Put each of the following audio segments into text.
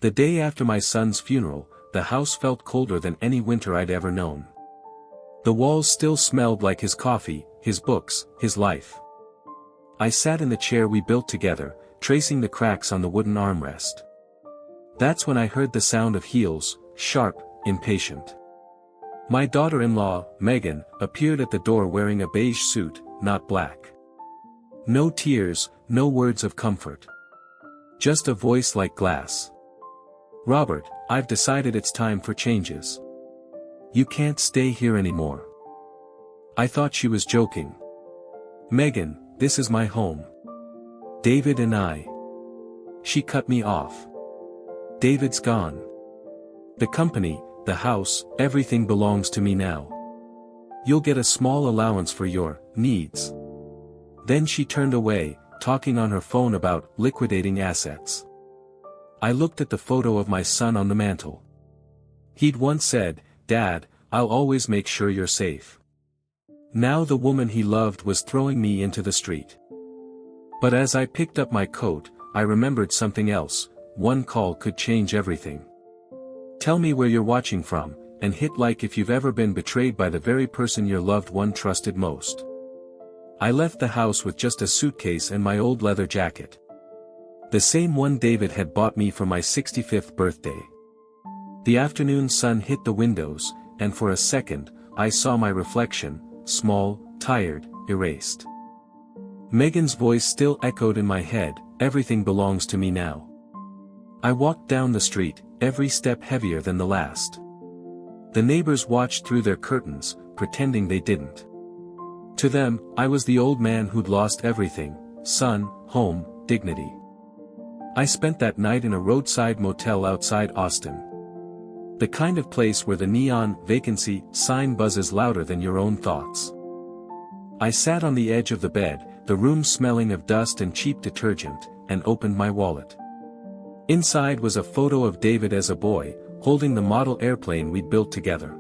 The day after my son's funeral, the house felt colder than any winter I'd ever known. The walls still smelled like his coffee, his books, his life. I sat in the chair we built together, tracing the cracks on the wooden armrest. That's when I heard the sound of heels, sharp, impatient. My daughter-in-law, Megan, appeared at the door wearing a beige suit, not black. No tears, no words of comfort. Just a voice like glass. "Robert, I've decided it's time for changes. You can't stay here anymore." I thought she was joking. "Megan, this is my home. David and I." She cut me off. "David's gone. The company, the house, everything belongs to me now. You'll get a small allowance for your needs." Then she turned away, talking on her phone about liquidating assets. I looked at the photo of my son on the mantle. He'd once said, "Dad, I'll always make sure you're safe." Now the woman he loved was throwing me into the street. But as I picked up my coat, I remembered something else. One call could change everything. Tell me where you're watching from, and hit like if you've ever been betrayed by the very person your loved one trusted most. I left the house with just a suitcase and my old leather jacket. The same one David had bought me for my 65th birthday. The afternoon sun hit the windows, and for a second, I saw my reflection, small, tired, erased. Megan's voice still echoed in my head, "Everything belongs to me now." I walked down the street, every step heavier than the last. The neighbors watched through their curtains, pretending they didn't. To them, I was the old man who'd lost everything: son, home, dignity. I spent that night in a roadside motel outside Austin. The kind of place where the neon vacancy sign buzzes louder than your own thoughts. I sat on the edge of the bed, the room smelling of dust and cheap detergent, and opened my wallet. Inside was a photo of David as a boy, holding the model airplane we'd built together.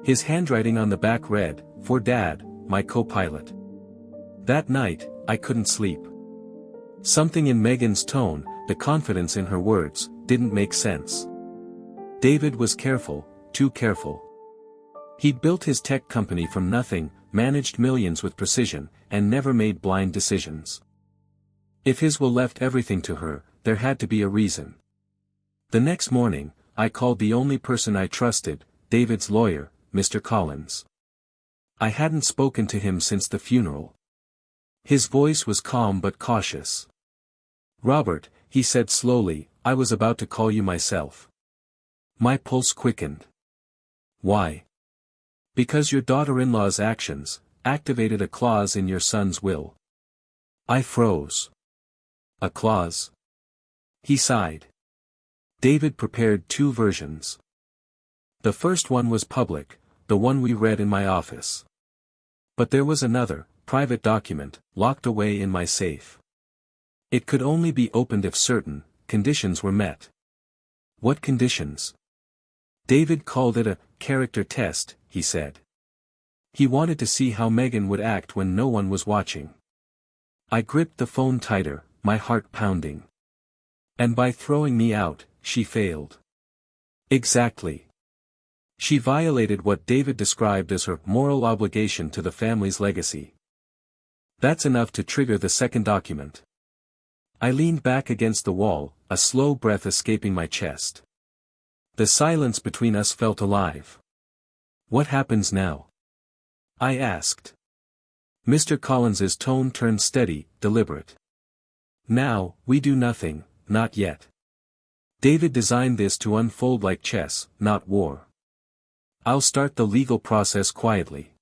His handwriting on the back read, "For Dad, my co-pilot." That night, I couldn't sleep. Something in Megan's tone, the confidence in her words, didn't make sense. David was careful, too careful. He'd built his tech company from nothing, managed millions with precision, and never made blind decisions. If his will left everything to her, there had to be a reason. The next morning, I called the only person I trusted, David's lawyer, Mr. Collins. I hadn't spoken to him since the funeral. His voice was calm but cautious. "Robert," he said slowly, "I was about to call you myself." My pulse quickened. "Why?" "Because your daughter-in-law's actions activated a clause in your son's will." I froze. "A clause?" He sighed. "David prepared two versions. The first one was public, the one we read in my office. But there was another, private document, locked away in my safe. It could only be opened if certain conditions were met." "What conditions?" "David called it a character test," he said. He wanted to see how Megan would act when no one was watching. I gripped the phone tighter, my heart pounding. "And by throwing me out, she failed." "Exactly. She violated what David described as her moral obligation to the family's legacy. That's enough to trigger the second document." I leaned back against the wall, a slow breath escaping my chest. The silence between us felt alive. "What happens now?" I asked. Mr. Collins's tone turned steady, deliberate. "Now, we do nothing, not yet. David designed this to unfold like chess, not war. I'll start the legal process quietly.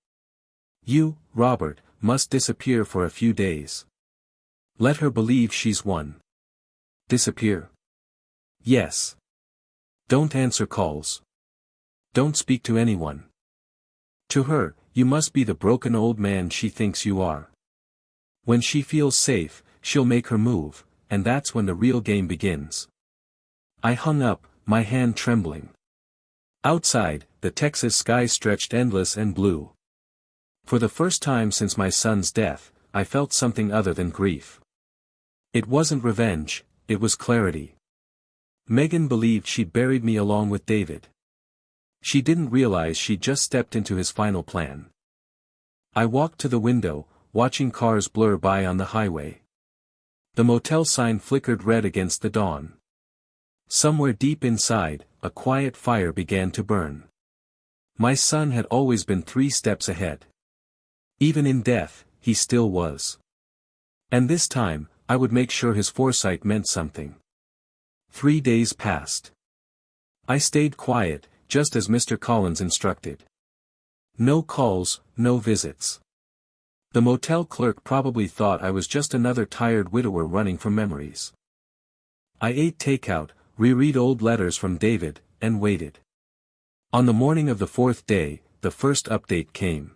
You, Robert, must disappear for a few days. Let her believe she's won." "Disappear?" "Yes. Don't answer calls. Don't speak to anyone. To her, you must be the broken old man she thinks you are. When she feels safe, she'll make her move, and that's when the real game begins." I hung up, my hand trembling. Outside, the Texas sky stretched endless and blue. For the first time since my son's death, I felt something other than grief. It wasn't revenge, it was clarity. Megan believed she'd buried me along with David. She didn't realize she'd just stepped into his final plan. I walked to the window, watching cars blur by on the highway. The motel sign flickered red against the dawn. Somewhere deep inside, a quiet fire began to burn. My son had always been 3 steps ahead. Even in death, he still was. And this time, I would make sure his foresight meant something. 3 days passed. I stayed quiet, just as Mr. Collins instructed. No calls, no visits. The motel clerk probably thought I was just another tired widower running from memories. I ate takeout, reread old letters from David, and waited. On the morning of the 4th day, the first update came.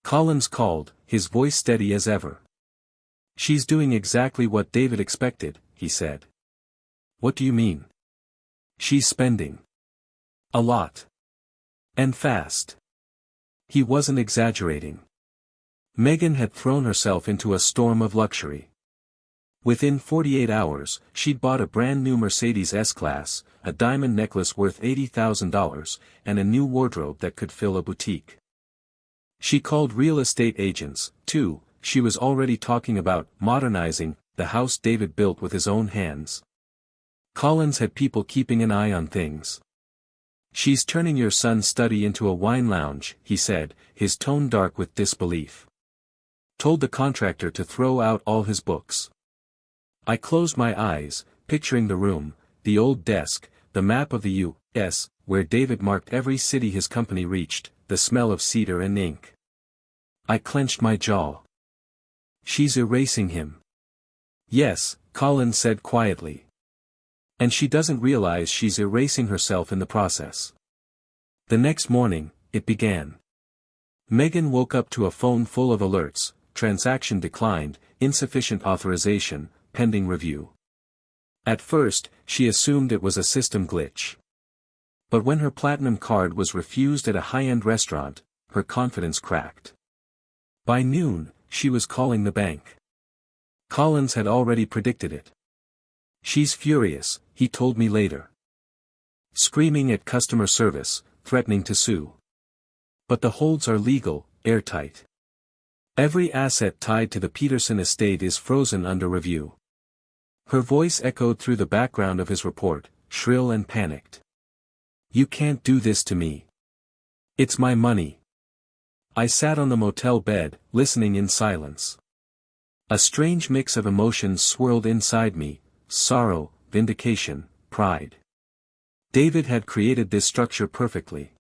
Collins called, his voice steady as ever. "She's doing exactly what David expected," he said. "What do you mean?" "She's spending. A lot. And fast." He wasn't exaggerating. Megan had thrown herself into a storm of luxury. Within 48 hours, she'd bought a brand new Mercedes S-Class, a diamond necklace worth $80,000, and a new wardrobe that could fill a boutique. She called real estate agents, too. She was already talking about modernizing the house David built with his own hands. Collins had people keeping an eye on things. "She's turning your son's study into a wine lounge," he said, his tone dark with disbelief. "Told the contractor to throw out all his books." I closed my eyes, picturing the room, the old desk, the map of the U.S., where David marked every city his company reached, the smell of cedar and ink. I clenched my jaw. "She's erasing him." "Yes," Collins said quietly. "And she doesn't realize she's erasing herself in the process." The next morning, it began. Megan woke up to a phone full of alerts: transaction declined, insufficient authorization, pending review. At first, she assumed it was a system glitch. But when her platinum card was refused at a high-end restaurant, her confidence cracked. By noon, she was calling the bank. Collins had already predicted it. "She's furious," he told me later. "Screaming at customer service, threatening to sue. But the holds are legal, airtight. Every asset tied to the Peterson estate is frozen under review." Her voice echoed through the background of his report, shrill and panicked. "You can't do this to me. It's my money." I sat on the motel bed, listening in silence. A strange mix of emotions swirled inside me: sorrow, vindication, pride. David had created this structure perfectly.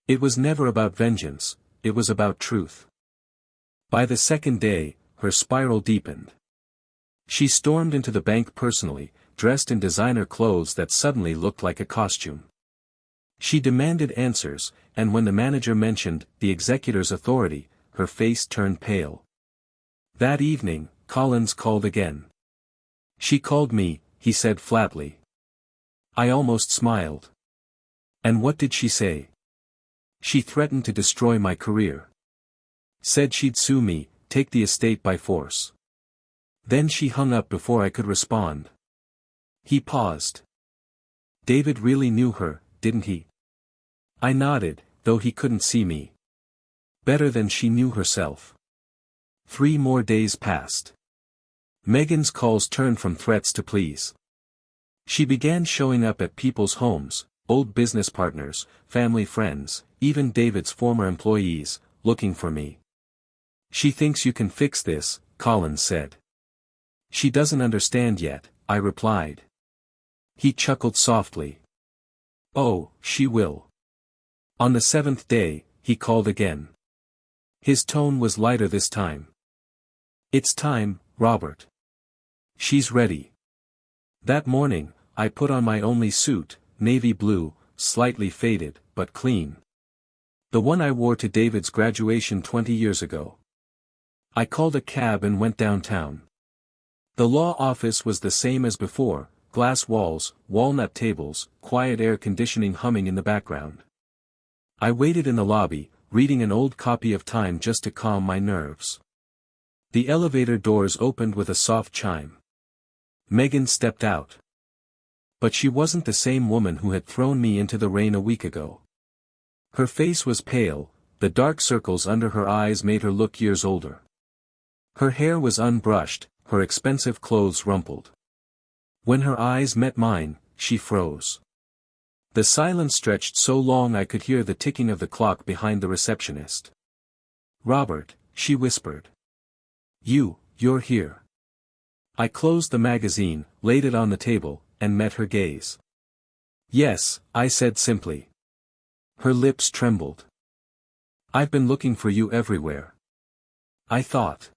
It was never about vengeance, it was about truth. By the second day, her spiral deepened. She stormed into the bank personally, dressed in designer clothes that suddenly looked like a costume. She demanded answers, and when the manager mentioned the executor's authority, her face turned pale. That evening, Collins called again. "She called me," he said flatly. I almost smiled. "And what did she say?" "She threatened to destroy my career. Said she'd sue me, take the estate by force." Then she hung up before I could respond. He paused. "David really knew her, didn't he?" I nodded, though he couldn't see me. "Better than she knew herself." 3 more days passed. Megan's calls turned from threats to pleas. She began showing up at people's homes, old business partners, family friends, even David's former employees, looking for me. "She thinks you can fix this," Collins said. "She doesn't understand yet," I replied. He chuckled softly. "Oh, she will." On the 7th day, he called again. His tone was lighter this time. "It's time, Robert. She's ready." That morning, I put on my only suit, navy blue, slightly faded, but clean. The one I wore to David's graduation 20 years ago. I called a cab and went downtown. The law office was the same as before: glass walls, walnut tables, quiet air conditioning humming in the background. I waited in the lobby, reading an old copy of Time just to calm my nerves. The elevator doors opened with a soft chime. Megan stepped out. But she wasn't the same woman who had thrown me into the rain a week ago. Her face was pale, the dark circles under her eyes made her look years older. Her hair was unbrushed, her expensive clothes rumpled. When her eyes met mine, she froze. The silence stretched so long I could hear the ticking of the clock behind the receptionist. "Robert," she whispered. You're here." I closed the magazine, laid it on the table, and met her gaze. "Yes," I said simply. Her lips trembled. "I've been looking for you everywhere. I thought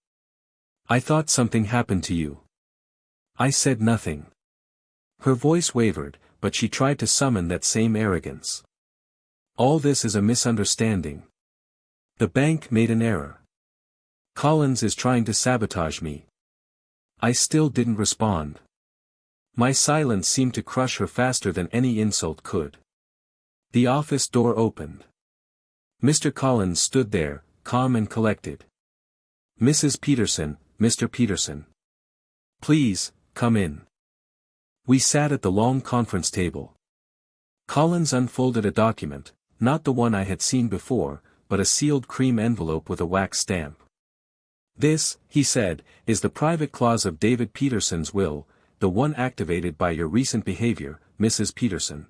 something happened to you." I said nothing. Her voice wavered, but she tried to summon that same arrogance. "All this is a misunderstanding. The bank made an error. Collins is trying to sabotage me." I still didn't respond. My silence seemed to crush her faster than any insult could. The office door opened. Mr. Collins stood there, calm and collected. "Mrs. Peterson, Mr. Peterson. Please, come in." We sat at the long conference table. Collins unfolded a document, not the one I had seen before, but a sealed cream envelope with a wax stamp. "This," he said, "is the private clause of David Peterson's will, the one activated by your recent behavior, Mrs. Peterson."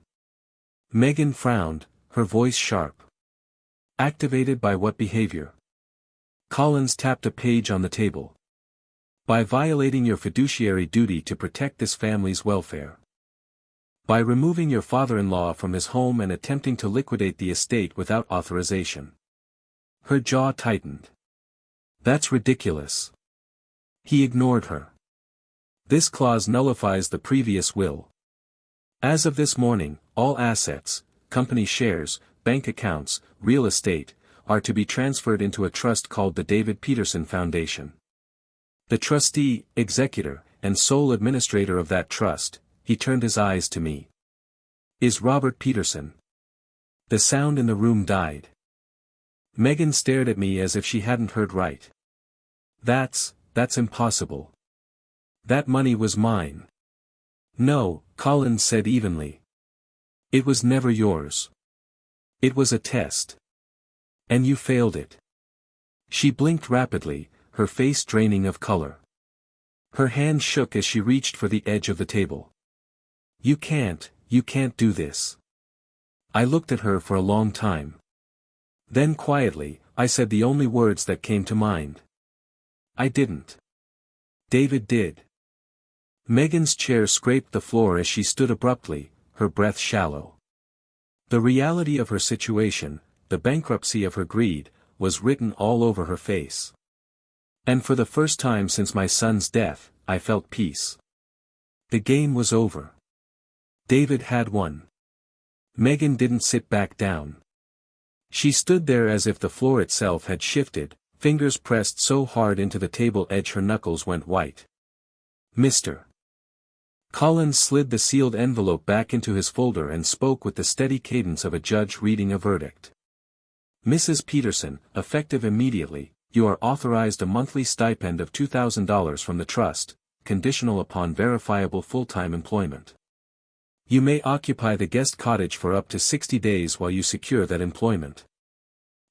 Megan frowned, her voice sharp. "Activated by what behavior?" Collins tapped a page on the table. "By violating your fiduciary duty to protect this family's welfare. By removing your father-in-law from his home and attempting to liquidate the estate without authorization." Her jaw tightened. "That's ridiculous." He ignored her. "This clause nullifies the previous will. As of this morning, all assets, company shares, bank accounts, real estate, are to be transferred into a trust called the David Peterson Foundation. The trustee, executor, and sole administrator of that trust," he turned his eyes to me, "is Robert Peterson." The sound in the room died. Megan stared at me as if she hadn't heard right. That's impossible. That money was mine." "No," Collins said evenly. "It was never yours. It was a test. And you failed it." She blinked rapidly, her face draining of color. Her hand shook as she reached for the edge of the table. You can't do this." I looked at her for a long time. Then quietly, I said the only words that came to mind. "I didn't. David did." Megan's chair scraped the floor as she stood abruptly, her breath shallow. The reality of her situation, the bankruptcy of her greed, was written all over her face. And for the first time since my son's death, I felt peace. The game was over. David had won. Megan didn't sit back down. She stood there as if the floor itself had shifted, fingers pressed so hard into the table edge her knuckles went white. "Mr." Collins slid the sealed envelope back into his folder and spoke with the steady cadence of a judge reading a verdict. "Mrs. Peterson, effective immediately, you are authorized a monthly stipend of $2,000 from the trust, conditional upon verifiable full-time employment. You may occupy the guest cottage for up to 60 days while you secure that employment.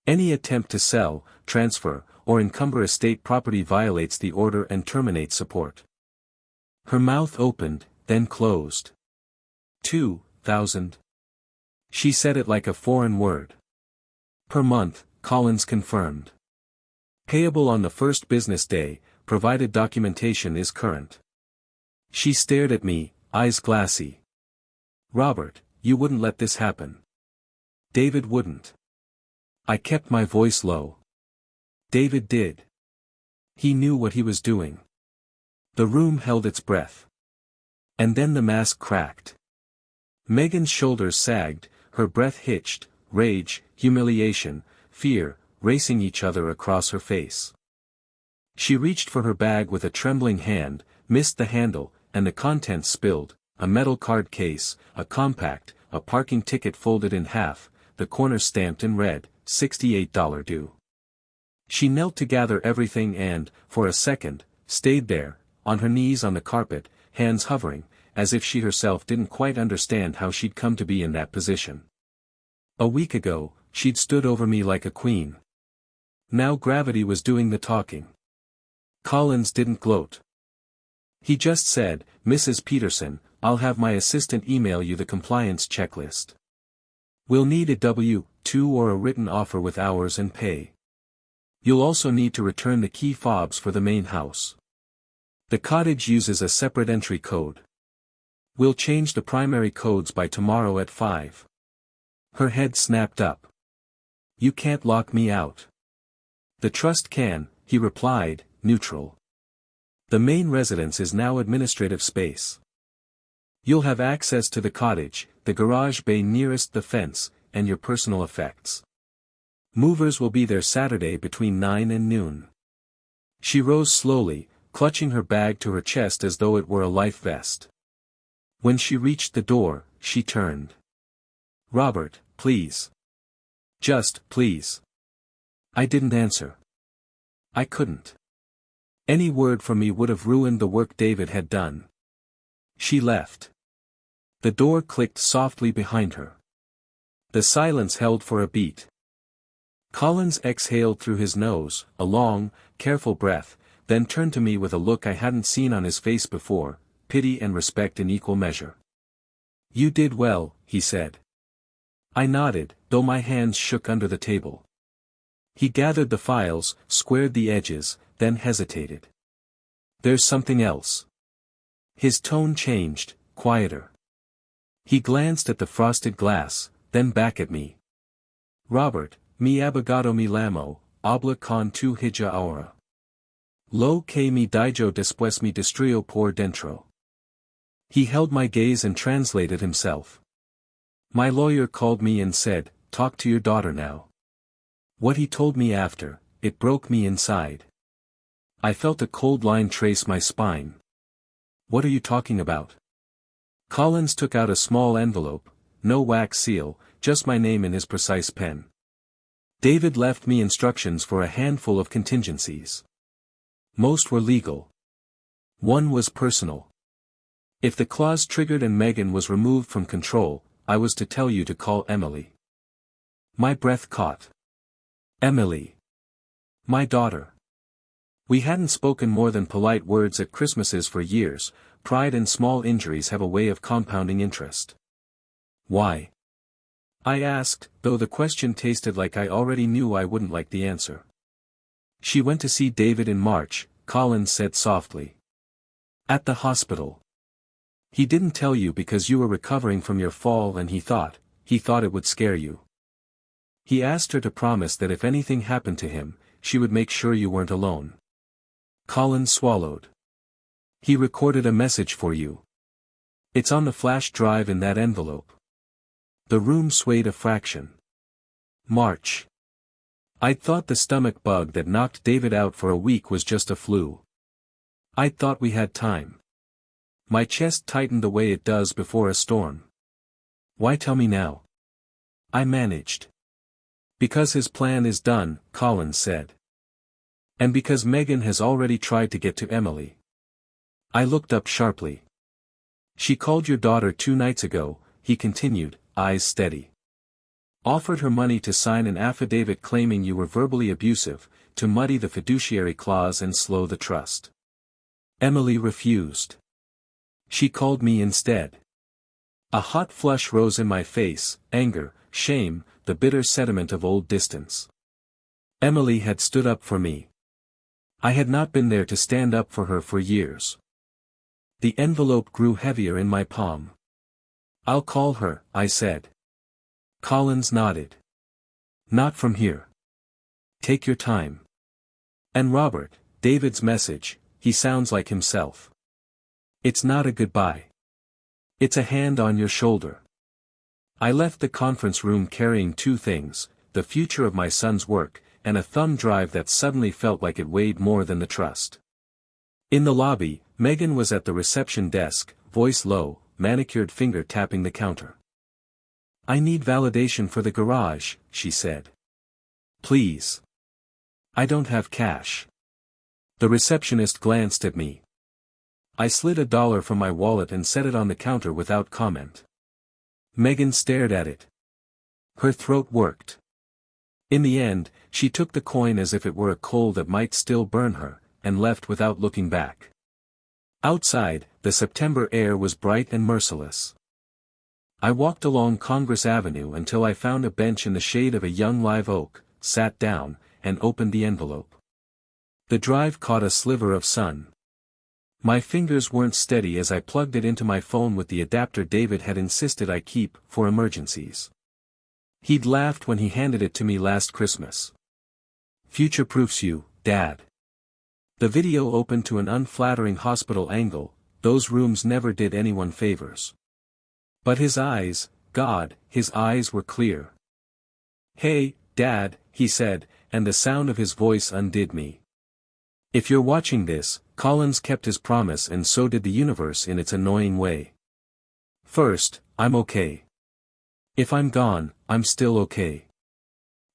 Any attempt to sell, transfer, or encumber estate property violates the order and terminates support." Her mouth opened, then closed. 2,000. She said it like a foreign word. "Per month," Collins confirmed. "Payable on the first business day, provided documentation is current." She stared at me, eyes glassy. "Robert, you wouldn't let this happen." "David wouldn't." I kept my voice low. "David did. He knew what he was doing." The room held its breath. And then the mask cracked. Megan's shoulders sagged, her breath hitched, rage, humiliation, fear, racing each other across her face. She reached for her bag with a trembling hand, missed the handle, and the contents spilled, a metal card case, a compact, a parking ticket folded in half, the corner stamped in red, $68 due. She knelt to gather everything and, for a second, stayed there, on her knees on the carpet, hands hovering, as if she herself didn't quite understand how she'd come to be in that position. A week ago, she'd stood over me like a queen. Now gravity was doing the talking. Collins didn't gloat. He just said, "Mrs. Peterson, I'll have my assistant email you the compliance checklist. We'll need a W-2 or a written offer with hours and pay. You'll also need to return the key fobs for the main house. The cottage uses a separate entry code. We'll change the primary codes by tomorrow at 5. Her head snapped up. "You can't lock me out." "The trust can," he replied, neutral. "The main residence is now administrative space. You'll have access to the cottage, the garage bay nearest the fence, and your personal effects. Movers will be there Saturday between 9 and noon." She rose slowly, clutching her bag to her chest as though it were a life vest. When she reached the door, she turned. "Robert, please. Just, please." I didn't answer. I couldn't. Any word from me would have ruined the work David had done. She left. The door clicked softly behind her. The silence held for a beat. Collins exhaled through his nose, a long, careful breath, then turned to me with a look I hadn't seen on his face before, pity and respect in equal measure. "You did well," he said. I nodded, though my hands shook under the table. He gathered the files, squared the edges, then hesitated. "There's something else." His tone changed, quieter. He glanced at the frosted glass, then back at me. "Robert, mi abogado mi lamo, habla con tu hija ahora. Lo que me dijo después me destruyó por dentro." He held my gaze and translated himself. "My lawyer called me and said, talk to your daughter now." What he told me after, it broke me inside. I felt a cold line trace my spine. "What are you talking about?" Collins took out a small envelope, no wax seal, just my name in his precise pen. "David left me instructions for a handful of contingencies. Most were legal. One was personal. If the clause triggered and Megan was removed from control, I was to tell you to call Emily." My breath caught. Emily. My daughter. We hadn't spoken more than polite words at Christmases for years. Pride and small injuries have a way of compounding interest. "Why?" I asked, though the question tasted like I already knew I wouldn't like the answer. "She went to see David in March," Collins said softly. "At the hospital. He didn't tell you because you were recovering from your fall and he thought it would scare you. He asked her to promise that if anything happened to him, she would make sure you weren't alone." Collins swallowed. "He recorded a message for you. It's on the flash drive in that envelope." The room swayed a fraction. March. I'd thought the stomach bug that knocked David out for a week was just a flu. I'd thought we had time. My chest tightened the way it does before a storm. "Why tell me now?" I managed. "Because his plan is done," Collins said. "And because Megan has already tried to get to Emily." I looked up sharply. "She called your daughter 2 nights ago," he continued, eyes steady. "Offered her money to sign an affidavit claiming you were verbally abusive, to muddy the fiduciary clause and slow the trust. Emily refused. She called me instead." A hot flush rose in my face, anger, shame, the bitter sediment of old distance. Emily had stood up for me. I had not been there to stand up for her for years. The envelope grew heavier in my palm. "I'll call her," I said. Collins nodded. "Not from here. Take your time. And Robert, David's message, he sounds like himself. It's not a goodbye. It's a hand on your shoulder." I left the conference room carrying 2 things, the future of my son's work, and a thumb drive that suddenly felt like it weighed more than the trust. In the lobby, Megan was at the reception desk, voice low, manicured finger tapping the counter. "I need validation for the garage," she said. "Please. I don't have cash." The receptionist glanced at me. I slid $1 from my wallet and set it on the counter without comment. Megan stared at it. Her throat worked. In the end, she took the coin as if it were a coal that might still burn her, and left without looking back. Outside, the September air was bright and merciless. I walked along Congress Avenue until I found a bench in the shade of a young live oak, sat down, and opened the envelope. The drive caught a sliver of sun. My fingers weren't steady as I plugged it into my phone with the adapter David had insisted I keep, for emergencies. He'd laughed when he handed it to me last Christmas. Future-proofs you, Dad. The video opened to an unflattering hospital angle. Those rooms never did anyone favors. But his eyes, God, his eyes were clear. Hey, Dad, he said, and the sound of his voice undid me. If you're watching this, Collins kept his promise and so did the universe in its annoying way. First, I'm okay. If I'm gone, I'm still okay.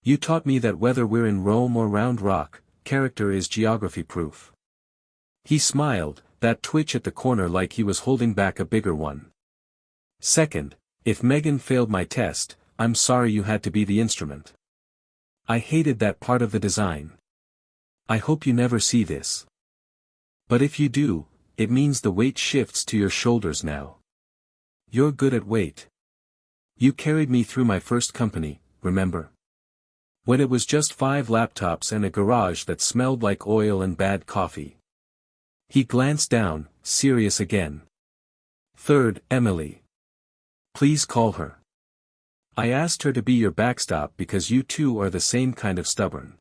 You taught me that whether we're in Rome or Round Rock, character is geography proof. He smiled, that twitch at the corner like he was holding back a bigger one. Second, if Megan failed my test, I'm sorry you had to be the instrument. I hated that part of the design. I hope you never see this. But if you do, it means the weight shifts to your shoulders now. You're good at weight. You carried me through my first company, remember? When it was just 5 laptops and a garage that smelled like oil and bad coffee. He glanced down, serious again. Third, Emily. Please call her. I asked her to be your backstop because you two are the same kind of stubborn.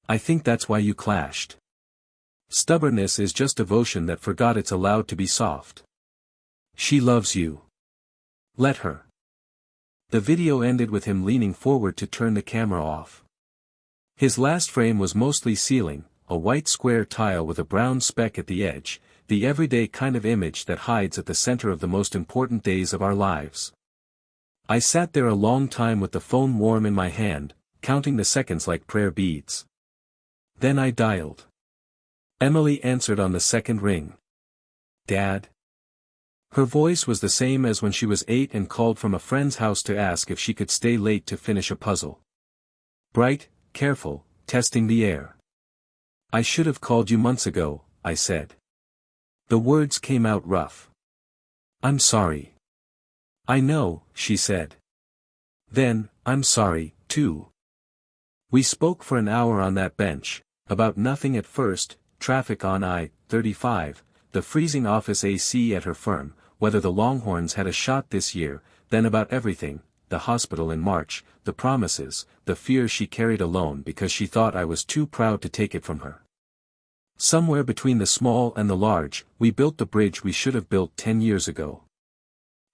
I think that's why you clashed. Stubbornness is just devotion that forgot it's allowed to be soft. She loves you. Let her. The video ended with him leaning forward to turn the camera off. His last frame was mostly ceiling, a white square tile with a brown speck at the edge, the everyday kind of image that hides at the center of the most important days of our lives. I sat there a long time with the phone warm in my hand, counting the seconds like prayer beads. Then I dialed. Emily answered on the second ring. Dad? Her voice was the same as when she was 8 and called from a friend's house to ask if she could stay late to finish a puzzle. Bright, careful, testing the air. I should have called you months ago, I said. The words came out rough. I'm sorry. I know, she said. Then, I'm sorry, too. We spoke for an hour on that bench, about nothing at first, traffic on I-35, the freezing office AC at her firm, whether the Longhorns had a shot this year, then about everything, the hospital in March, the promises, the fear she carried alone because she thought I was too proud to take it from her. Somewhere between the small and the large, we built the bridge we should have built 10 years ago.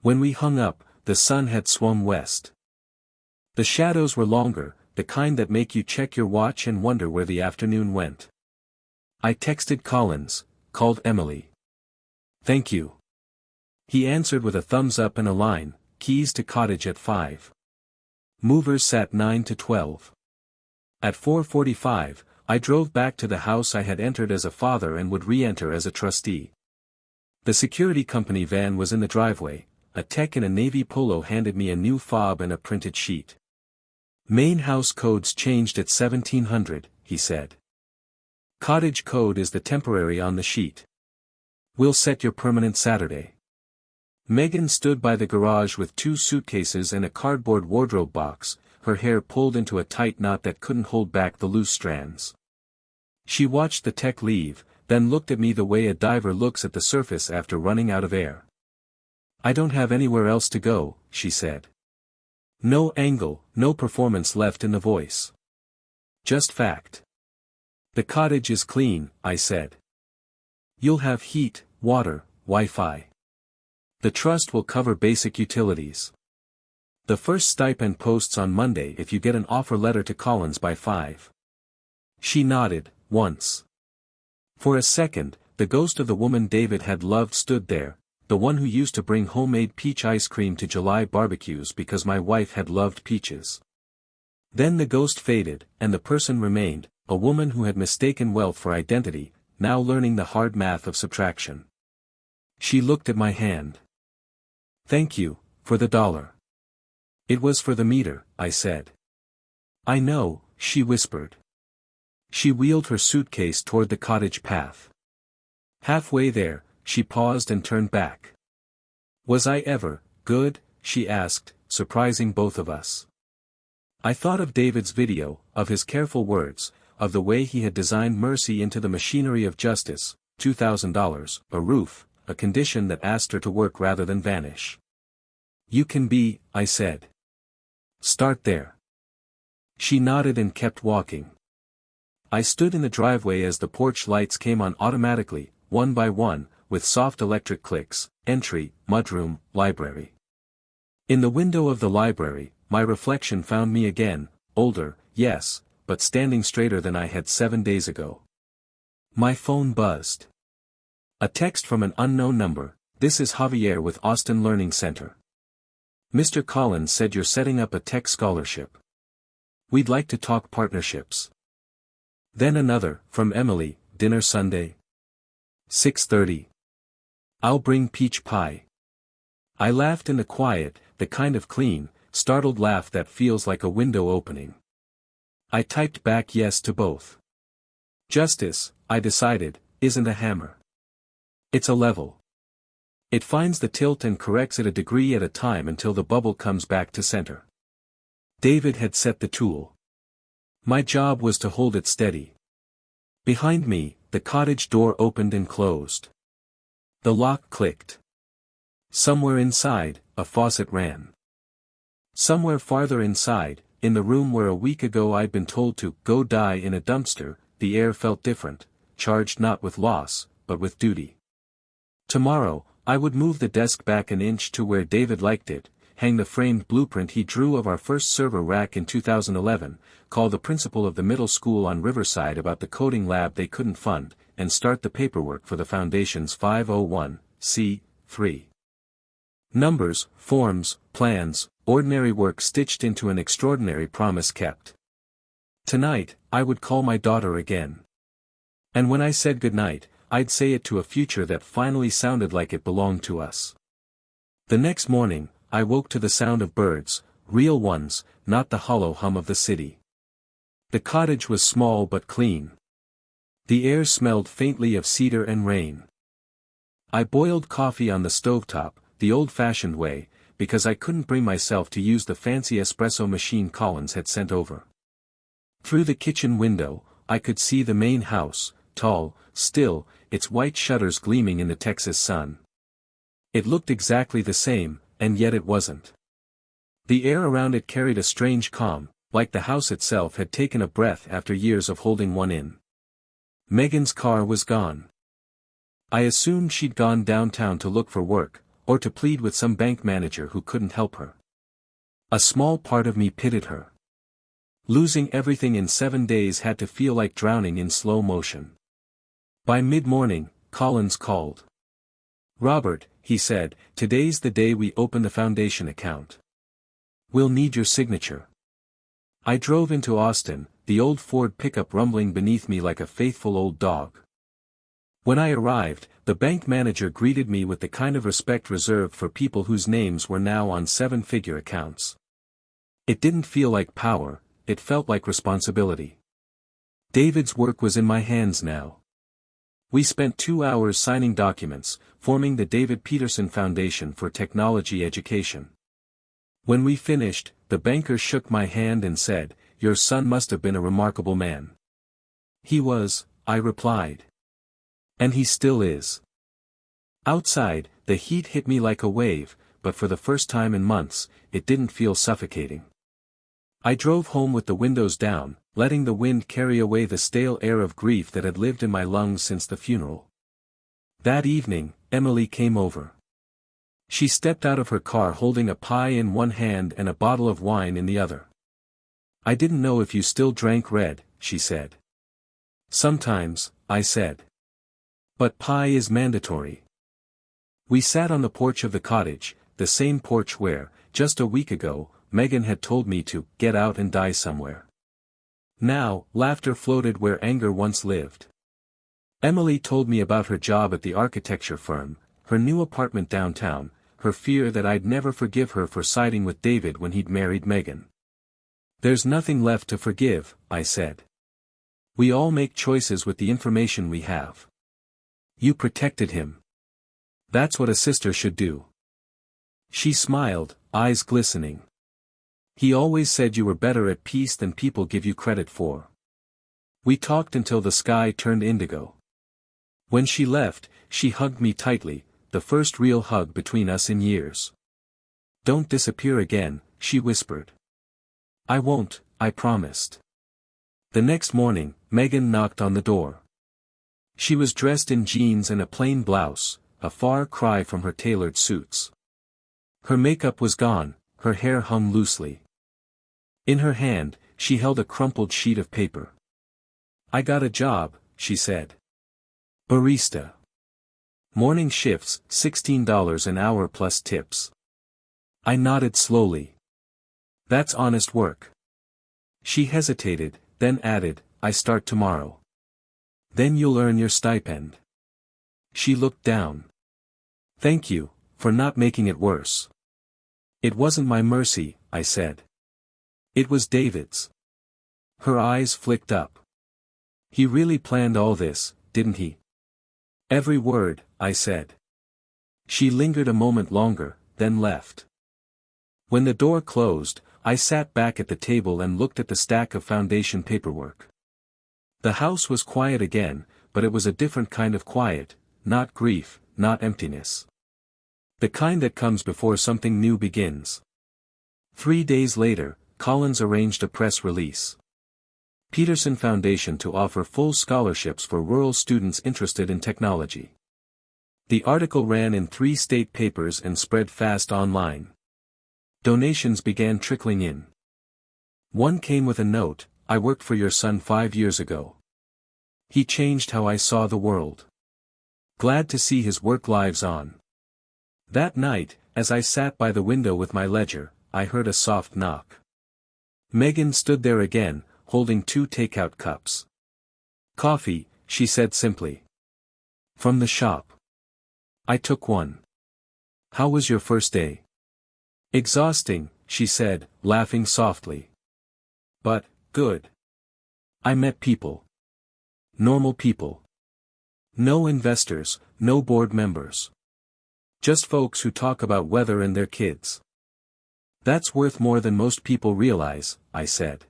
When we hung up, the sun had swung west. The shadows were longer, the kind that make you check your watch and wonder where the afternoon went. I texted Collins, called Emily. Thank you. He answered with a thumbs up and a line, keys to cottage at 5. Movers sat 9 to 12. At 4:45, I drove back to the house I had entered as a father and would re-enter as a trustee. The security company van was in the driveway. A tech in a navy polo handed me a new fob and a printed sheet. Main house codes changed at 1700, he said. Cottage code is the temporary on the sheet. We'll set your permanent Saturday. Megan stood by the garage with 2 suitcases and a cardboard wardrobe box, her hair pulled into a tight knot that couldn't hold back the loose strands. She watched the tech leave, then looked at me the way a diver looks at the surface after running out of air. I don't have anywhere else to go, she said. No angle, no performance left in the voice. Just fact. The cottage is clean, I said. You'll have heat, water, Wi-Fi. The trust will cover basic utilities. The first stipend posts on Monday if you get an offer letter to Collins by 5. She nodded, once. For a second, the ghost of the woman David had loved stood there, the one who used to bring homemade peach ice cream to July barbecues because my wife had loved peaches. Then the ghost faded, and the person remained, a woman who had mistaken wealth for identity, now learning the hard math of subtraction. She looked at my hand. "Thank you, for the $1. It was for the meter," I said. "I know," she whispered. She wheeled her suitcase toward the cottage path. Halfway there, she paused and turned back. "Was I ever good?" she asked, surprising both of us. I thought of David's video, of his careful words, of the way he had designed mercy into the machinery of justice, $2,000, a roof, a condition that asked her to work rather than vanish. "You can be," I said. "Start there." She nodded and kept walking. I stood in the driveway as the porch lights came on automatically, one by one, with soft electric clicks: entry, mudroom, library. In the window of the library, my reflection found me again, older, yes, but standing straighter than I had 7 days ago. My phone buzzed. A text from an unknown number: "This is Javier with Austin Learning Center. Mr. Collins said you're setting up a tech scholarship. We'd like to talk partnerships." Then another, from Emily: "Dinner Sunday? 6:30. I'll bring peach pie." I laughed in the quiet, the kind of clean, startled laugh that feels like a window opening. I typed back yes to both. Justice, I decided, isn't a hammer. It's a level. It finds the tilt and corrects it a degree at a time until the bubble comes back to center. David had set the tool. My job was to hold it steady. Behind me, the cottage door opened and closed. The lock clicked. Somewhere inside, a faucet ran. Somewhere farther inside, in the room where a week ago I'd been told to go die in a dumpster, the air felt different, charged not with loss, but with duty. Tomorrow, I would move the desk back an inch to where David liked it, hang the framed blueprint he drew of our first server rack in 2011, call the principal of the middle school on Riverside about the coding lab they couldn't fund, and start the paperwork for the Foundation's 501(c)(3). Numbers, forms, plans, ordinary work stitched into an extraordinary promise kept. Tonight, I would call my daughter again. And when I said goodnight, I'd say it to a future that finally sounded like it belonged to us. The next morning, I woke to the sound of birds, real ones, not the hollow hum of the city. The cottage was small but clean. The air smelled faintly of cedar and rain. I boiled coffee on the stovetop, the old-fashioned way, because I couldn't bring myself to use the fancy espresso machine Collins had sent over. Through the kitchen window, I could see the main house, tall, still, its white shutters gleaming in the Texas sun. It looked exactly the same, and yet it wasn't. The air around it carried a strange calm, like the house itself had taken a breath after years of holding one in. Megan's car was gone. I assumed she'd gone downtown to look for work, or to plead with some bank manager who couldn't help her. A small part of me pitied her. Losing everything in 7 days had to feel like drowning in slow motion. By mid-morning, Collins called. "Robert," he said, "today's the day we open the foundation account. We'll need your signature." I drove into Austin, the old Ford pickup rumbling beneath me like a faithful old dog. When I arrived, the bank manager greeted me with the kind of respect reserved for people whose names were now on 7-figure accounts. It didn't feel like power, it felt like responsibility. David's work was in my hands now. We spent 2 hours signing documents, forming the David Peterson Foundation for Technology Education. When we finished, the banker shook my hand and said, "Your son must have been a remarkable man." "He was," I replied. "And he still is." Outside, the heat hit me like a wave, but for the first time in months, it didn't feel suffocating. I drove home with the windows down, letting the wind carry away the stale air of grief that had lived in my lungs since the funeral. That evening, Emily came over. She stepped out of her car holding a pie in one hand and a bottle of wine in the other. "I didn't know if you still drank red," she said. "Sometimes," I said. "But pie is mandatory." We sat on the porch of the cottage, the same porch where, just a week ago, Megan had told me to get out and die somewhere. Now, laughter floated where anger once lived. Emily told me about her job at the architecture firm, her new apartment downtown, her fear that I'd never forgive her for siding with David when he'd married Megan. "There's nothing left to forgive," I said. "We all make choices with the information we have. You protected him. That's what a sister should do." She smiled, eyes glistening. "He always said you were better at peace than people give you credit for." We talked until the sky turned indigo. When she left, she hugged me tightly, the first real hug between us in years. "Don't disappear again," she whispered. "I won't," I promised. The next morning, Megan knocked on the door. She was dressed in jeans and a plain blouse, a far cry from her tailored suits. Her makeup was gone, her hair hung loosely. In her hand, she held a crumpled sheet of paper. "I got a job," she said. "Barista. Morning shifts, $16 an hour plus tips." I nodded slowly. "That's honest work." She hesitated, then added, "I start tomorrow. Then you'll earn your stipend." She looked down. "Thank you, for not making it worse." "It wasn't my mercy," I said. "It was David's." Her eyes flicked up. "He really planned all this, didn't he?" "Every word," I said. She lingered a moment longer, then left. When the door closed, I sat back at the table and looked at the stack of foundation paperwork. The house was quiet again, but it was a different kind of quiet, not grief, not emptiness. The kind that comes before something new begins. 3 days later, Collins arranged a press release. Peterson Foundation to offer full scholarships for rural students interested in technology. The article ran in 3 state papers and spread fast online. Donations began trickling in. One came with a note: "I worked for your son 5 years ago. He changed how I saw the world. Glad to see his work lives on." That night, as I sat by the window with my ledger, I heard a soft knock. Megan stood there again, holding 2 takeout cups. "Coffee," she said simply. "From the shop." I took one. "How was your first day?" "Exhausting," she said, laughing softly. "But, good. I met people. Normal people. No investors, no board members. Just folks who talk about weather and their kids. That's worth more than most people realize," I said.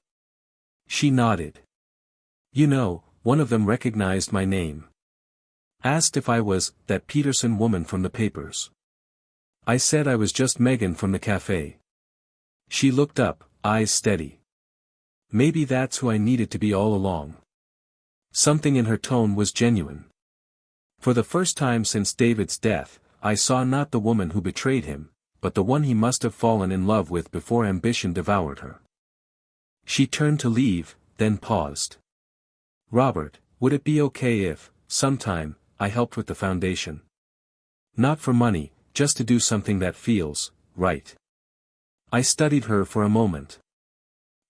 She nodded. "You know, one of them recognized my name. Asked if I was that Peterson woman from the papers. I said I was just Megan from the cafe." She looked up, eyes steady. Maybe that's who I needed to be all along. Something in her tone was genuine. For the first time since David's death, I saw not the woman who betrayed him, but the one he must have fallen in love with before ambition devoured her. She turned to leave, then paused. "Robert, would it be okay if, sometime, I helped with the foundation? Not for money, just to do something that feels right." I studied her for a moment.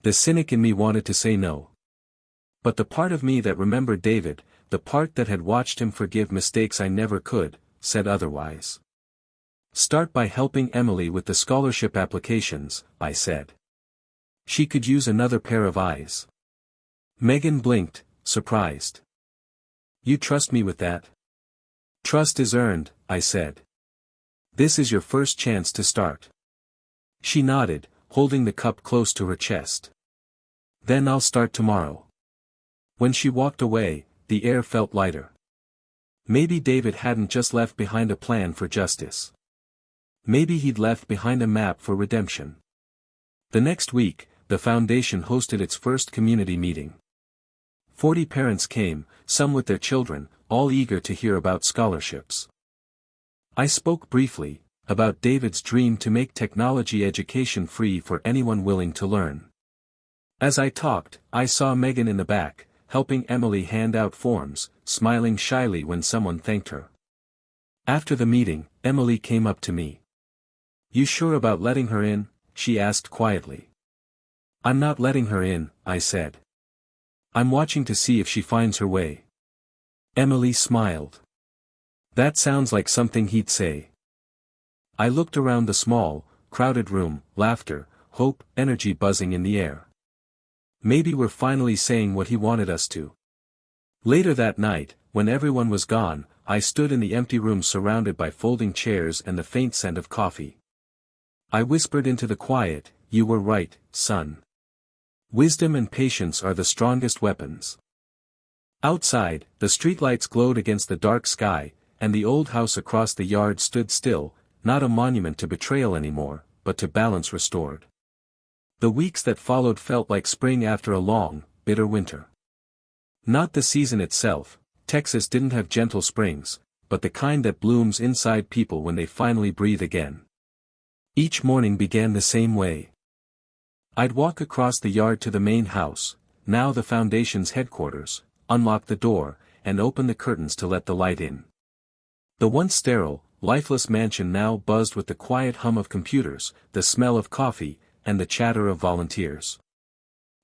The cynic in me wanted to say no. But the part of me that remembered David, the part that had watched him forgive mistakes I never could, said otherwise. "Start by helping Emily with the scholarship applications," I said. "She could use another pair of eyes." Megan blinked, surprised. "You trust me with that?" "Trust is earned," I said. "This is your first chance to start." She nodded, holding the cup close to her chest. "Then I'll start tomorrow." When she walked away, the air felt lighter. Maybe David hadn't just left behind a plan for justice. Maybe he'd left behind a map for redemption. The next week, the foundation hosted its first community meeting. 40 parents came, some with their children, all eager to hear about scholarships. I spoke briefly about David's dream to make technology education free for anyone willing to learn. As I talked, I saw Megan in the back, helping Emily hand out forms, smiling shyly when someone thanked her. After the meeting, Emily came up to me. "You sure about letting her in?" she asked quietly. "I'm not letting her in," I said. "I'm watching to see if she finds her way." Emily smiled. That sounds like something he'd say. I looked around the small, crowded room, laughter, hope, energy buzzing in the air. Maybe we're finally saying what he wanted us to. Later that night, when everyone was gone, I stood in the empty room surrounded by folding chairs and the faint scent of coffee. I whispered into the quiet, "You were right, son. Wisdom and patience are the strongest weapons." Outside, the streetlights glowed against the dark sky, and the old house across the yard stood still, not a monument to betrayal anymore, but to balance restored. The weeks that followed felt like spring after a long, bitter winter. Not the season itself. Texas didn't have gentle springs, but the kind that blooms inside people when they finally breathe again. Each morning began the same way. I'd walk across the yard to the main house, now the foundation's headquarters, unlock the door, and open the curtains to let the light in. The once sterile, lifeless mansion now buzzed with the quiet hum of computers, the smell of coffee, and the chatter of volunteers.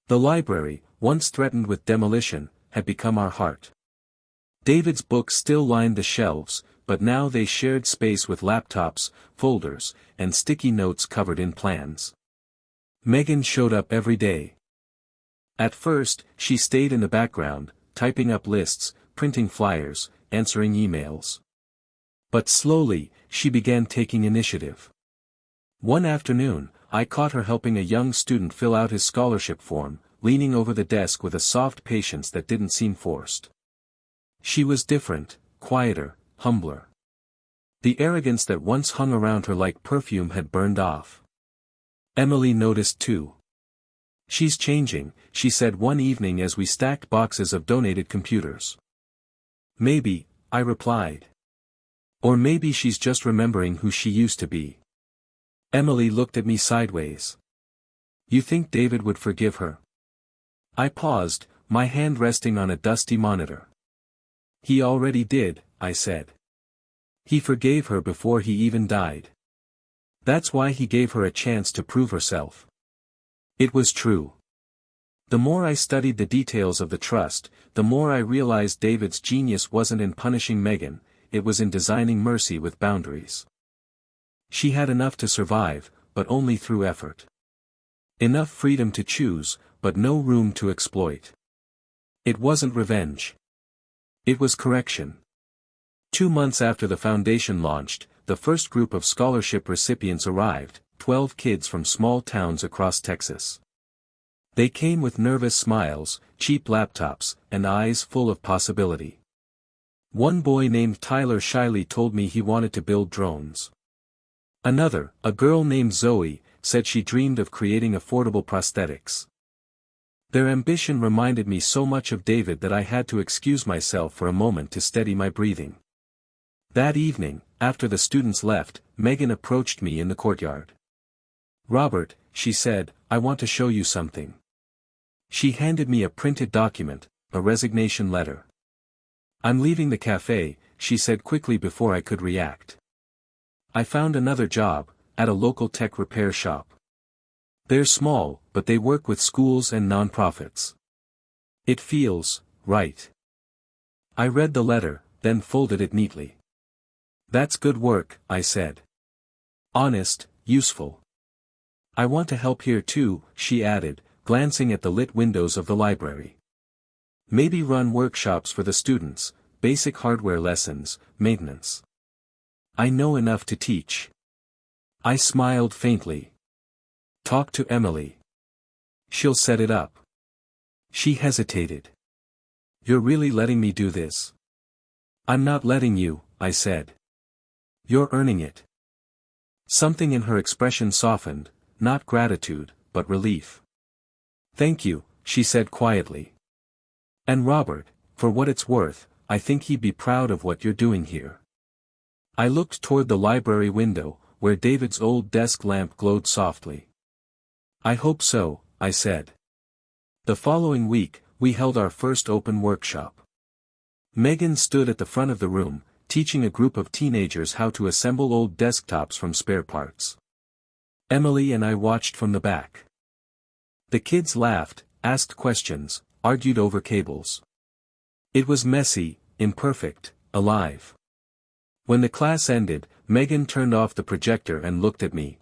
The library, once threatened with demolition, had become our heart. David's books still lined the shelves, but now they shared space with laptops, folders, and sticky notes covered in plans. Megan showed up every day. At first, she stayed in the background, typing up lists, printing flyers, answering emails. But slowly, she began taking initiative. One afternoon, I caught her helping a young student fill out his scholarship form, leaning over the desk with a soft patience that didn't seem forced. She was different, quieter, humbler. The arrogance that once hung around her like perfume had burned off. Emily noticed too. "She's changing," she said one evening as we stacked boxes of donated computers. "Maybe," I replied. "Or maybe she's just remembering who she used to be." Emily looked at me sideways. "You think David would forgive her?" I paused, my hand resting on a dusty monitor. "He already did," I said. "He forgave her before he even died. That's why he gave her a chance to prove herself." It was true. The more I studied the details of the trust, the more I realized David's genius wasn't in punishing Megan, it was in designing mercy with boundaries. She had enough to survive, but only through effort. Enough freedom to choose, but no room to exploit. It wasn't revenge. It was correction. 2 months after the foundation launched, the first group of scholarship recipients arrived, 12 kids from small towns across Texas. They came with nervous smiles, cheap laptops, and eyes full of possibility. One boy named Tyler shyly told me he wanted to build drones. Another, a girl named Zoe, said she dreamed of creating affordable prosthetics. Their ambition reminded me so much of David that I had to excuse myself for a moment to steady my breathing. That evening, after the students left, Megan approached me in the courtyard. "Robert," she said, "I want to show you something." She handed me a printed document, a resignation letter. "I'm leaving the cafe," she said quickly before I could react. "I found another job, at a local tech repair shop. They're small, but they work with schools and nonprofits. It feels right." I read the letter, then folded it neatly. "That's good work," I said. "Honest, useful. I want to help here too," she added, glancing at the lit windows of the library. "Maybe run workshops for the students, basic hardware lessons, maintenance. I know enough to teach." I smiled faintly. "Talk to Emily. She'll set it up." She hesitated. "You're really letting me do this?" "I'm not letting you," I said. "You're earning it." Something in her expression softened, not gratitude, but relief. "Thank you," she said quietly. "And Robert, for what it's worth, I think he'd be proud of what you're doing here." I looked toward the library window, where David's old desk lamp glowed softly. "I hope so," I said. The following week, we held our first open workshop. Megan stood at the front of the room, teaching a group of teenagers how to assemble old desktops from spare parts. Emily and I watched from the back. The kids laughed, asked questions, argued over cables. It was messy, imperfect, alive. When the class ended, Megan turned off the projector and looked at me.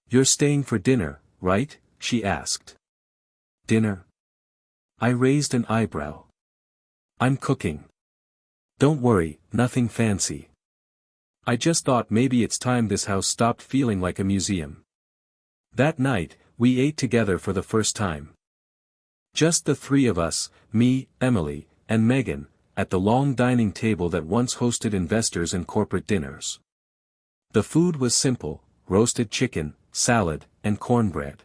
"You're staying for dinner, right?" she asked. "Dinner?" I raised an eyebrow. "I'm cooking. Don't worry, nothing fancy. I just thought maybe it's time this house stopped feeling like a museum." That night, we ate together for the first time. Just the three of us, me, Emily, and Megan, at the long dining table that once hosted investors and corporate dinners. The food was simple: roasted chicken, salad, and cornbread.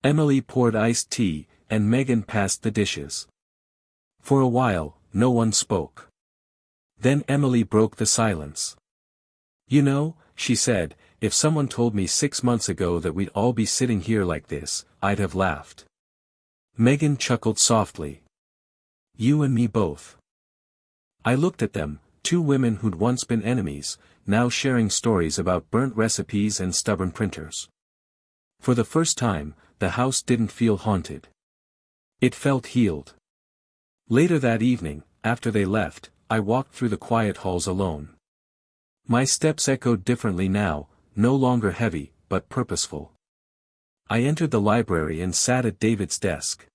Emily poured iced tea, and Megan passed the dishes. For a while, no one spoke. Then Emily broke the silence. "You know," she said, "if someone told me 6 months ago that we'd all be sitting here like this, I'd have laughed." Megan chuckled softly. "You and me both." I looked at them, two women who'd once been enemies, now sharing stories about burnt recipes and stubborn printers. For the first time, the house didn't feel haunted. It felt healed. Later that evening, after they left, I walked through the quiet halls alone. My steps echoed differently now, no longer heavy, but purposeful. I entered the library and sat at David's desk.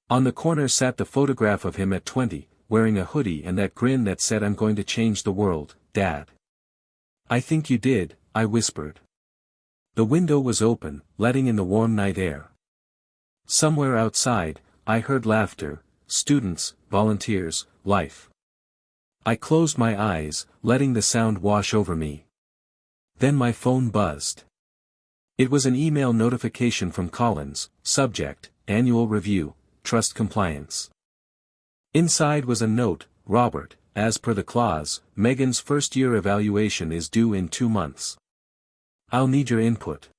On the corner sat the photograph of him at 20, wearing a hoodie and that grin that said, "I'm going to change the world, Dad." "I think you did," I whispered. The window was open, letting in the warm night air. Somewhere outside, I heard laughter, students, volunteers, life. I closed my eyes, letting the sound wash over me. Then my phone buzzed. It was an email notification from Collins, subject, "Annual Review, Trust Compliance." Inside was a note: "Robert, as per the clause, Megan's first-year evaluation is due in 2 months. I'll need your input."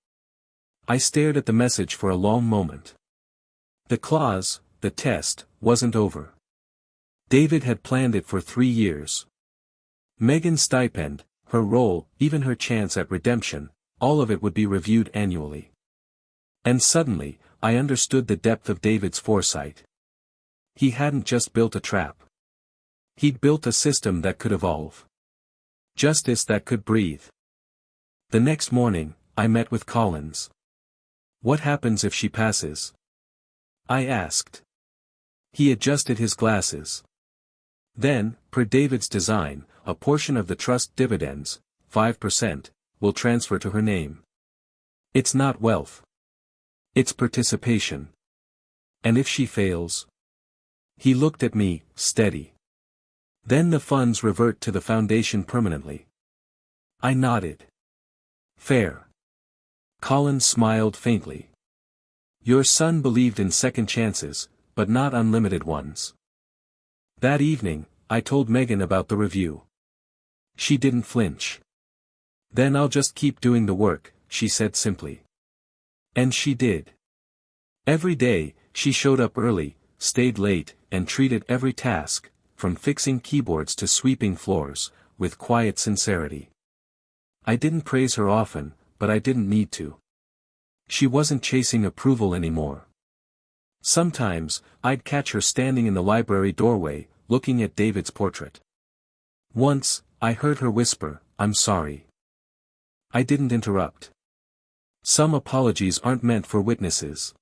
I stared at the message for a long moment. The clause, the test, wasn't over. David had planned it for 3 years. Megan's stipend, her role, even her chance at redemption, all of it would be reviewed annually. And suddenly, I understood the depth of David's foresight. He hadn't just built a trap. He'd built a system that could evolve. Justice that could breathe. The next morning, I met with Collins. "What happens if she passes?" I asked. He adjusted his glasses. "Then, per David's design, a portion of the trust dividends, 5%, will transfer to her name. It's not wealth. It's participation. And if she fails?" He looked at me, steady. "Then the funds revert to the foundation permanently." I nodded. "Fair." Collins smiled faintly. "Your son believed in second chances, but not unlimited ones." That evening, I told Megan about the review. She didn't flinch. "Then I'll just keep doing the work," she said simply. And she did. Every day, she showed up early, stayed late, and treated every task, from fixing keyboards to sweeping floors, with quiet sincerity. I didn't praise her often, but I didn't need to. She wasn't chasing approval anymore. Sometimes, I'd catch her standing in the library doorway, looking at David's portrait. Once, I heard her whisper, "I'm sorry." I didn't interrupt. Some apologies aren't meant for witnesses.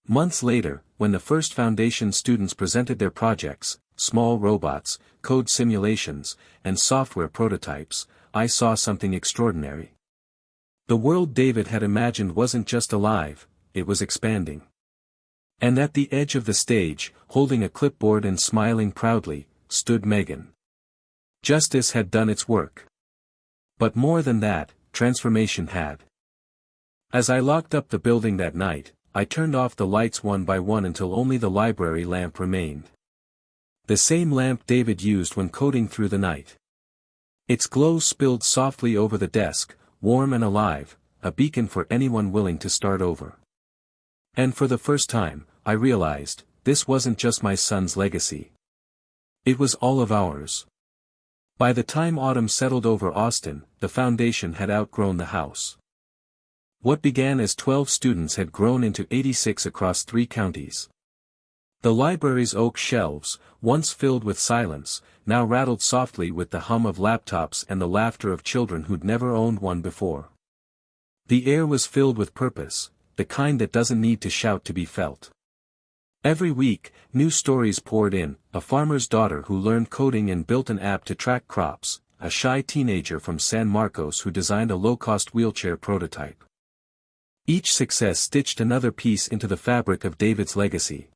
Months later, when the first foundation students presented their projects, small robots, code simulations, and software prototypes, I saw something extraordinary. The world David had imagined wasn't just alive, it was expanding. And at the edge of the stage, holding a clipboard and smiling proudly, stood Megan. Justice had done its work. But more than that, transformation had. As I locked up the building that night, I turned off the lights one by one until only the library lamp remained. The same lamp David used when coding through the night. Its glow spilled softly over the desk, warm and alive, a beacon for anyone willing to start over. And for the first time, I realized, this wasn't just my son's legacy. It was all of ours. By the time autumn settled over Austin, the foundation had outgrown the house. What began as 12 students had grown into 86 across 3 counties. The library's oak shelves, once filled with silence, now rattled softly with the hum of laptops and the laughter of children who'd never owned one before. The air was filled with purpose, the kind that doesn't need to shout to be felt. Every week, new stories poured in: a farmer's daughter who learned coding and built an app to track crops, a shy teenager from San Marcos who designed a low-cost wheelchair prototype. Each success stitched another piece into the fabric of David's legacy.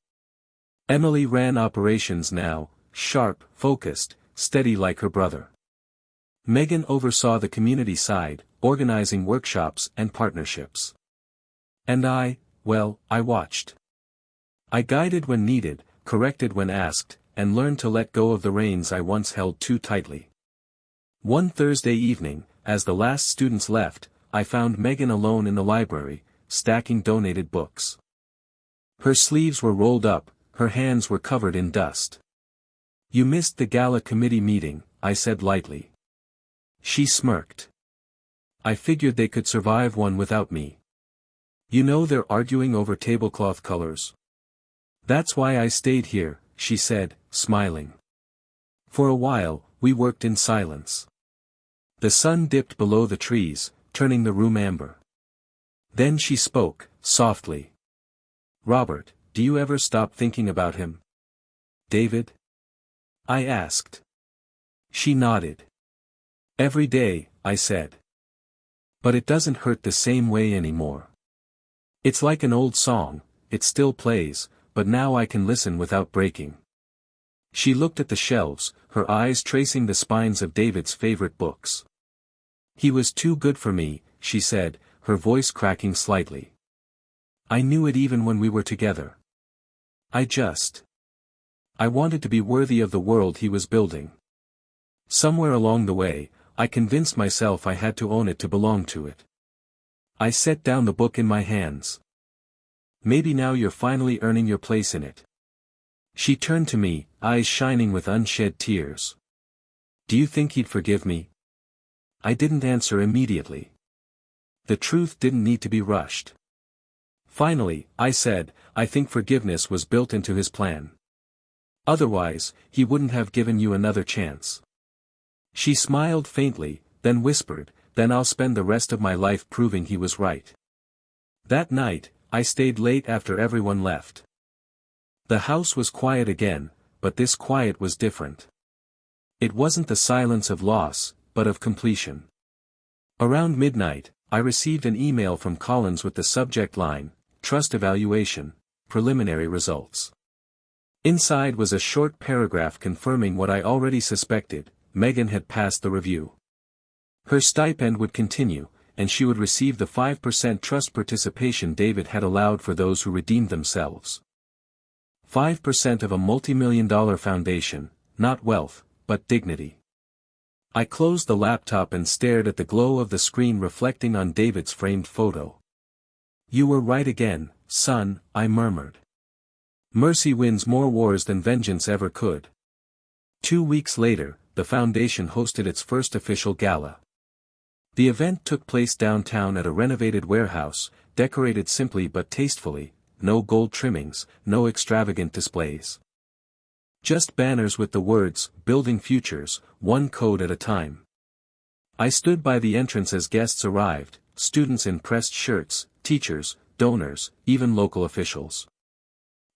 Emily ran operations now, sharp, focused, steady like her brother. Megan oversaw the community side, organizing workshops and partnerships. And I watched. I guided when needed, corrected when asked, and learned to let go of the reins I once held too tightly. One Thursday evening, as the last students left, I found Megan alone in the library, stacking donated books. Her sleeves were rolled up, her hands were covered in dust. "You missed the gala committee meeting," I said lightly. She smirked. "I figured they could survive one without me. You know they're arguing over tablecloth colors. That's why I stayed here," she said, smiling. For a while, we worked in silence. The sun dipped below the trees, turning the room amber. Then she spoke, softly. "Robert, do you ever stop thinking about him?" "David?" I asked. She nodded. "Every day," I said. "But it doesn't hurt the same way anymore. It's like an old song, it still plays, but now I can listen without breaking." She looked at the shelves, her eyes tracing the spines of David's favorite books. "He was too good for me," she said, her voice cracking slightly. "I knew it even when we were together. I wanted to be worthy of the world he was building. Somewhere along the way, I convinced myself I had to own it to belong to it." I set down the book in my hands. "Maybe now you're finally earning your place in it." She turned to me, eyes shining with unshed tears. "Do you think he'd forgive me?" I didn't answer immediately. The truth didn't need to be rushed. Finally, I said, "I think forgiveness was built into his plan. Otherwise, he wouldn't have given you another chance." She smiled faintly, then whispered, "Then I'll spend the rest of my life proving he was right." That night, I stayed late after everyone left. The house was quiet again, but this quiet was different. It wasn't the silence of loss, but of completion. Around midnight, I received an email from Collins with the subject line, "Trust Evaluation, Preliminary Results." Inside was a short paragraph confirming what I already suspected: Megan had passed the review. Her stipend would continue, and she would receive the 5% trust participation David had allowed for those who redeemed themselves. 5% of a multi-million-dollar foundation, not wealth, but dignity. I closed the laptop and stared at the glow of the screen reflecting on David's framed photo. "You were right again, son," I murmured. "Mercy wins more wars than vengeance ever could." 2 weeks later, the foundation hosted its first official gala. The event took place downtown at a renovated warehouse, decorated simply but tastefully, no gold trimmings, no extravagant displays. Just banners with the words, "Building Futures, one code at a time." I stood by the entrance as guests arrived, students in pressed shirts, teachers, donors, even local officials.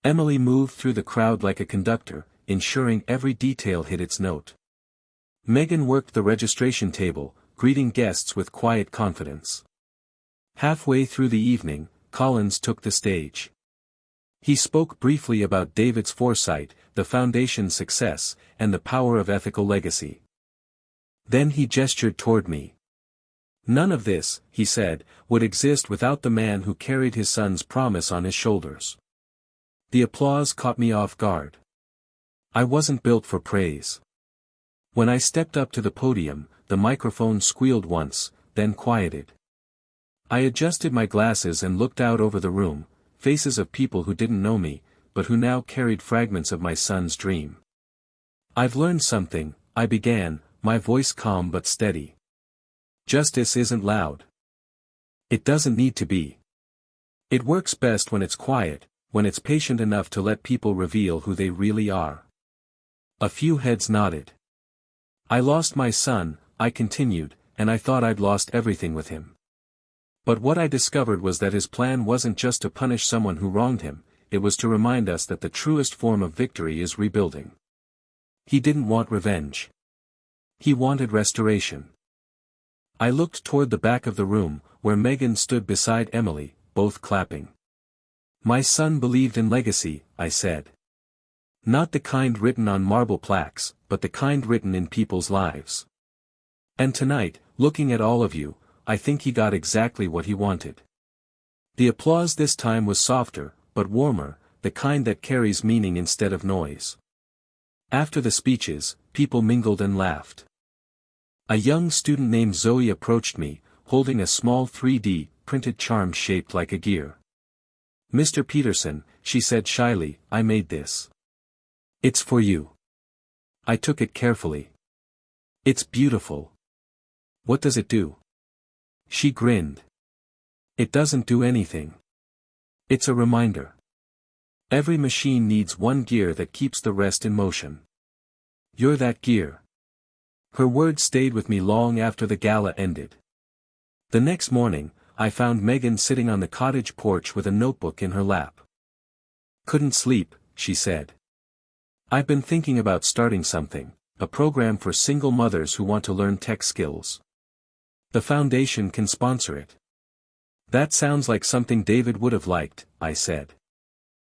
Emily moved through the crowd like a conductor, ensuring every detail hit its note. Megan worked the registration table, greeting guests with quiet confidence. Halfway through the evening, Collins took the stage. He spoke briefly about David's foresight, the foundation's success, and the power of ethical legacy. Then he gestured toward me. "None of this," he said, "would exist without the man who carried his son's promise on his shoulders." The applause caught me off guard. I wasn't built for praise. When I stepped up to the podium, the microphone squealed once, then quieted. I adjusted my glasses and looked out over the room, faces of people who didn't know me, but who now carried fragments of my son's dream. "I've learned something," I began, my voice calm but steady. "Justice isn't loud. It doesn't need to be. It works best when it's quiet, when it's patient enough to let people reveal who they really are. A few heads nodded. I lost my son, I continued, and I thought I'd lost everything with him. But what I discovered was that his plan wasn't just to punish someone who wronged him, it was to remind us that the truest form of victory is rebuilding. He didn't want revenge. He wanted restoration. I looked toward the back of the room, where Megan stood beside Emily, both clapping. My son believed in legacy, I said. Not the kind written on marble plaques, but the kind written in people's lives. And tonight, looking at all of you, I think he got exactly what he wanted. The applause this time was softer, but warmer, the kind that carries meaning instead of noise. After the speeches, people mingled and laughed. A young student named Zoe approached me, holding a small 3D printed charm shaped like a gear. "Mr. Peterson," she said shyly, "I made this. It's for you." I took it carefully. "It's beautiful. What does it do?" She grinned. "It doesn't do anything. It's a reminder. Every machine needs one gear that keeps the rest in motion. You're that gear." Her words stayed with me long after the gala ended. The next morning, I found Megan sitting on the cottage porch with a notebook in her lap. "Couldn't sleep," she said. "I've been thinking about starting something, a program for single mothers who want to learn tech skills. The foundation can sponsor it." "That sounds like something David would have liked," I said.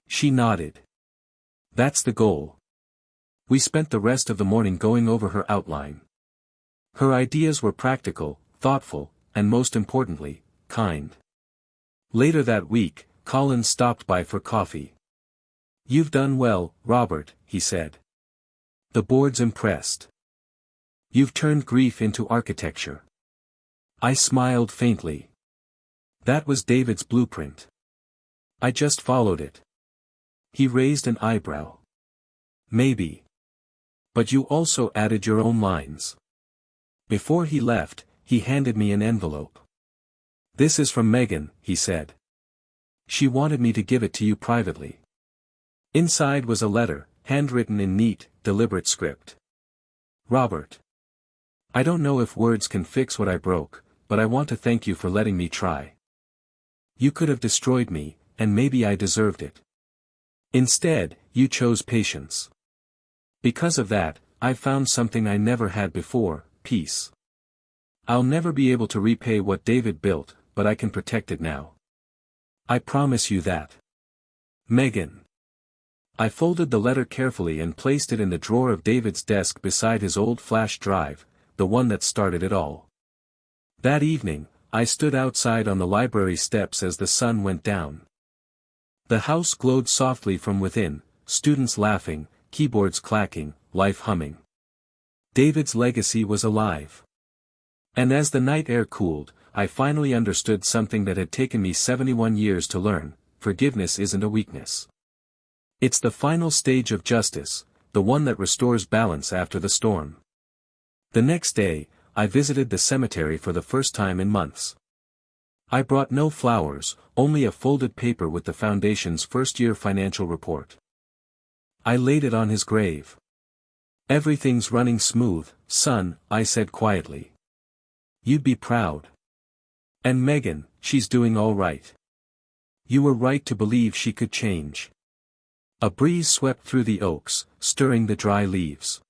She nodded. "That's the goal." We spent the rest of the morning going over her outline. Her ideas were practical, thoughtful, and most importantly, kind. Later that week, Colin stopped by for coffee. "You've done well, Robert," he said. "The board's impressed. You've turned grief into architecture." I smiled faintly. That was David's blueprint. I just followed it. He raised an eyebrow. "Maybe. But you also added your own lines." Before he left, he handed me an envelope. "This is from Megan," he said. "She wanted me to give it to you privately." Inside was a letter, handwritten in neat, deliberate script. "Robert. I don't know if words can fix what I broke, but I want to thank you for letting me try. You could have destroyed me, and maybe I deserved it. Instead, you chose patience. Because of that, I've found something I never had before, peace. I'll never be able to repay what David built, but I can protect it now. I promise you that. Megan." I folded the letter carefully and placed it in the drawer of David's desk beside his old flash drive, the one that started it all. That evening, I stood outside on the library steps as the sun went down. The house glowed softly from within, students laughing, keyboards clacking, life humming. David's legacy was alive. And as the night air cooled, I finally understood something that had taken me 71 years to learn: forgiveness isn't a weakness. It's the final stage of justice, the one that restores balance after the storm. The next day, I visited the cemetery for the first time in months. I brought no flowers, only a folded paper with the foundation's first-year financial report. I laid it on his grave. "Everything's running smooth, son," I said quietly. "You'd be proud. And Megan, she's doing all right. You were right to believe she could change." A breeze swept through the oaks, stirring the dry leaves.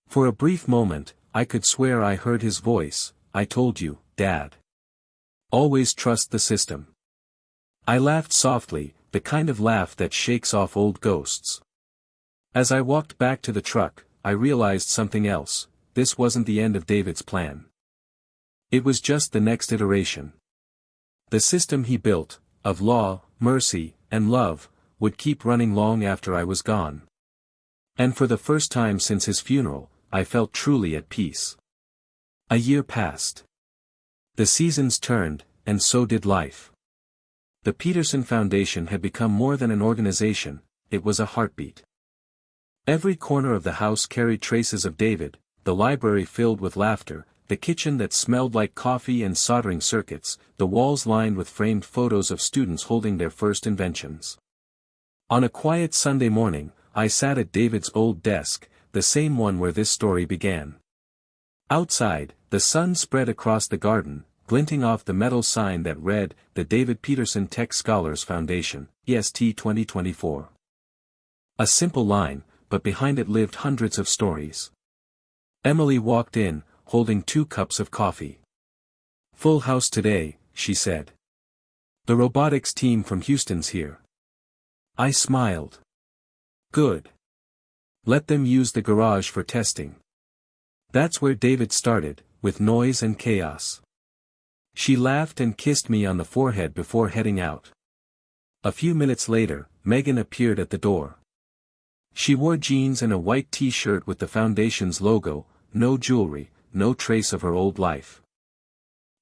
For a brief moment, I could swear I heard his voice, "I told you, Dad. Always trust the system." I laughed softly, the kind of laugh that shakes off old ghosts. As I walked back to the truck, I realized something else: this wasn't the end of David's plan. It was just the next iteration. The system he built, of law, mercy, and love, would keep running long after I was gone. And for the first time since his funeral, I felt truly at peace. A year passed. The seasons turned, and so did life. The Peterson Foundation had become more than an organization, it was a heartbeat. Every corner of the house carried traces of David, the library filled with laughter, the kitchen that smelled like coffee and soldering circuits, the walls lined with framed photos of students holding their first inventions. On a quiet Sunday morning, I sat at David's old desk, the same one where this story began. Outside, the sun spread across the garden, glinting off the metal sign that read, The David Peterson Tech Scholars Foundation, EST 2024. A simple line, but behind it lived hundreds of stories. Emily walked in, holding 2 cups of coffee. "Full house today," she said. "The robotics team from Houston's here." I smiled. "Good. Let them use the garage for testing." That's where David started, with noise and chaos. She laughed and kissed me on the forehead before heading out. A few minutes later, Megan appeared at the door. She wore jeans and a white t-shirt with the foundation's logo, no jewelry, no trace of her old life.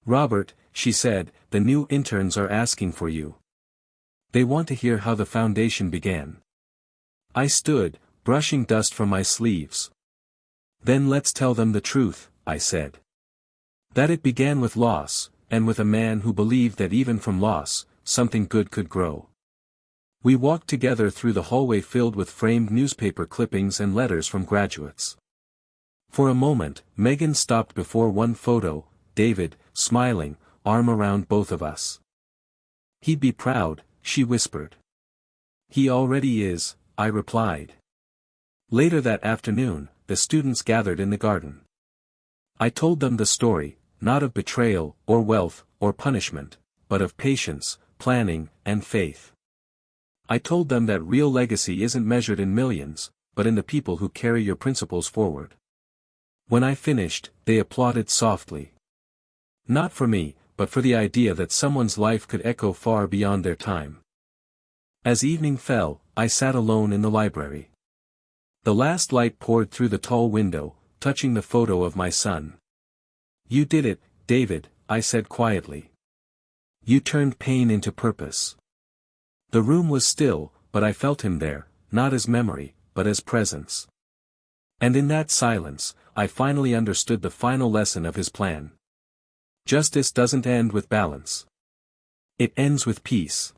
"Robert," she said, "the new interns are asking for you. They want to hear how the foundation began." I stood, brushing dust from my sleeves. "Then let's tell them the truth," I said. "That it began with loss, and with a man who believed that even from loss, something good could grow." We walked together through the hallway filled with framed newspaper clippings and letters from graduates. For a moment, Megan stopped before one photo, David, smiling, arm around both of us. "He'd be proud," she whispered. "He already is," I replied. Later that afternoon, the students gathered in the garden. I told them the story, not of betrayal, or wealth, or punishment, but of patience, planning, and faith. I told them that real legacy isn't measured in millions, but in the people who carry your principles forward. When I finished, they applauded softly. Not for me, but for the idea that someone's life could echo far beyond their time. As evening fell, I sat alone in the library. The last light poured through the tall window, touching the photo of my son. "You did it, David," I said quietly. "You turned pain into purpose." The room was still, but I felt him there, not as memory, but as presence. And in that silence, I finally understood the final lesson of his plan. Justice doesn't end with balance. It ends with peace.